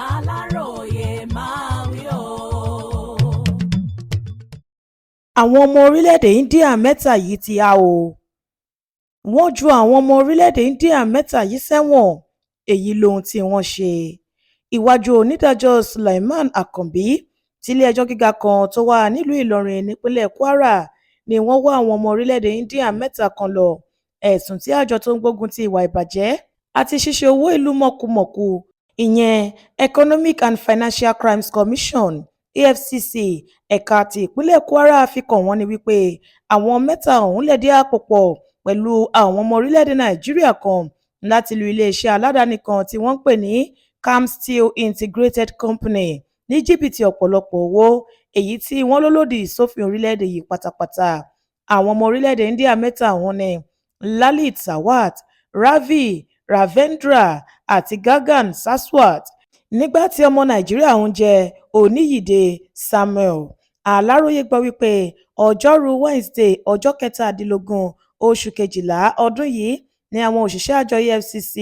Aláròyé máa wí o. Àwọn ọmọ orílẹ̀-èdè India mẹ́ta yìí ti há o. Wọ́n ju àwọn ọmọ orílẹ̀-èdè India mẹ́ta yìí sẹ́wọ̀n, èyí lohun tí wọ́n ṣe. Iwájú onídàájọ́ Sulaiman Akànbí tílé-ẹjọ́ gíga kan tó wà nílùú Ìlọrin nípínlẹ̀ Kwara ni wọ́n wọ́ àwọn ọmọ orílẹ̀-èdè India mẹ́ta kan lọ. Ẹ̀sùn tí àjọ tó ń gbógun ti ìwà ìbàjẹ́ àti ṣíṣe owó ìlú mọ̀kùmọ̀kù ìyẹn Economic and Financial Crimes Commission EFCC ẹ̀ka ti ìpínlẹ̀ Kwara fi kàn wọ́n ní wípé àwọn mẹ́ta ọ̀hún lẹ̀dí àpò pọ̀ pẹ̀lú àwọn ọmọ orílẹ̀-èdè Nàìjíríà kan láti lu iléeṣẹ́ aládàáni kan tí wọ́n ń pè ní Cam Steel Integrated Company ní jìbìtì ọ̀pọ̀lọpọ̀ owó, èyí tí wọ́n lò lòdì sófin orílẹ̀-èdè yìí pátápátá. Àwọn ọmọ orílẹ̀-èdè India mẹ́ta ọ̀hún ni Lalit Sawat, Ravi Ravendra àti Gagan Saswat, nígbà tí ọmọ Nàìjíríà ń jẹ́ Oníyìde Samuel. Aláròye gbọ́ wípé ọjọ́rú Wednesday ọjọ́ 17 oṣù kejìlá ọdún yìí ni àwọn òṣìṣẹ́ àjọ EFCC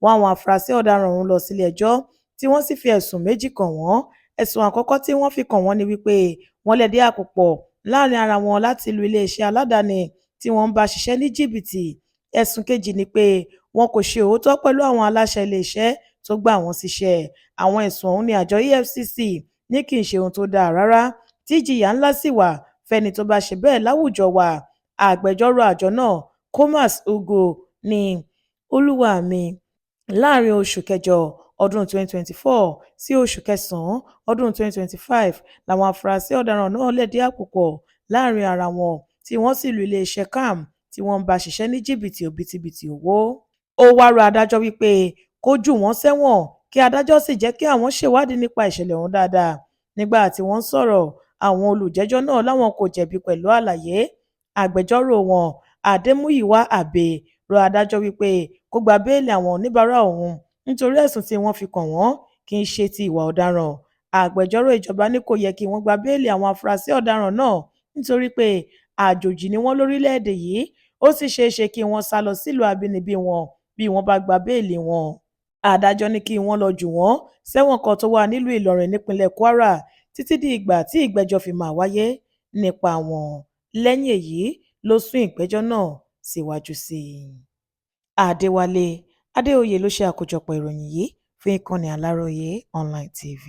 wọ́ àwọn afurasí ọ̀daràn ọ̀hún lọ sílé ẹjọ́ tí wọ́n sì fi ẹ̀sùn méjì kàn wọ́n. Ẹ̀sùn àkọ́kọ́ tí wọ́n fi kàn wọ́n ni wípé wọ́n lẹ̀dí àpò pọ̀ láàrin ara wọn láti lu iléeṣẹ́ aládàáni tí wọ́n ń bá ṣiṣẹ́ ní jìbìtì. Ẹ̀sùn kejì ni pé wọn kò ṣe òótọ́ pẹ̀lú àwọn aláṣẹ iléeṣẹ́ tó gbà wọ́n síṣẹ́. Àwọn ẹ̀sùn ọ̀hún ni àjọ EFCC ní kì í ṣe ohun tó dáa rárá, tí ìjìyà ńlá sì wà fẹ́ni tó bá ṣe bẹ́ẹ̀ láwùjọ wa. Agbẹjọ́rò àjọ náà Thomas Ugo ní olúwa mi, láàrin oṣù kẹjọ ọdún 2024 sí oṣù kẹsàn-án ọdún 2025 làwọn afurasí ọ̀daràn náà lẹ̀dí àpò pọ̀ láàrin ara wọn tí wọ́n sì lu iléeṣẹ́ CAM tí wọ́n ń bá ṣiṣẹ́ ní jìbìtì òbítíbitì owó. Ó wá rọ adájọ́ wípé kó jù wọ́n sẹ́wọ̀n kí adájọ́ sì jẹ́ kí àwọn ṣèwádìí nípa ìṣẹ̀lẹ̀ ọ̀hún dáadáa. Nígbà tí wọ́n ń sọ̀rọ̀, àwọn olùjẹ́jọ́ náà láwọn kò jẹ̀bi pẹ̀lú àlàyé. Agbẹjọ́rò wọn Adémúyìwá Àbè rọ adájọ́ wípé kó gba béèlì àwọn oníbàárà òun nítorí ẹ̀sùn tí wọ́n fi kàn wọ́n kì í ṣe ti ìwà ọ̀daràn. Agbẹjọ́rò ìjọba ní kò yẹ kí wọ́n gba béèlì àwọn afurasí ọ̀daràn náà nítorí pé àjòjì ni wọ́n lórílẹ̀-èdè yìí, ó sì ṣeé ṣe kí wọ́n sá lọ sílùú abínibí wọn bí wọ́n bá gba béèlì wọn. Adájọ́ ní kí wọ́n lọ jù wọ́n sẹ́wọ̀n kan tó wà nílùú Ìlọrin nípínlẹ̀ Kwara títí di ìgbà tí ìgbẹ́jọ́ fi máa wáyé nípa wọn. Lẹ́yìn èyí ló sún ìgbẹ́jọ́ náà síwájú sí i. Adéwálé Adéoyè ló ṣe àkójọpọ̀ ìròyìn yìí fún ìkànnì Aláròyé Online TV.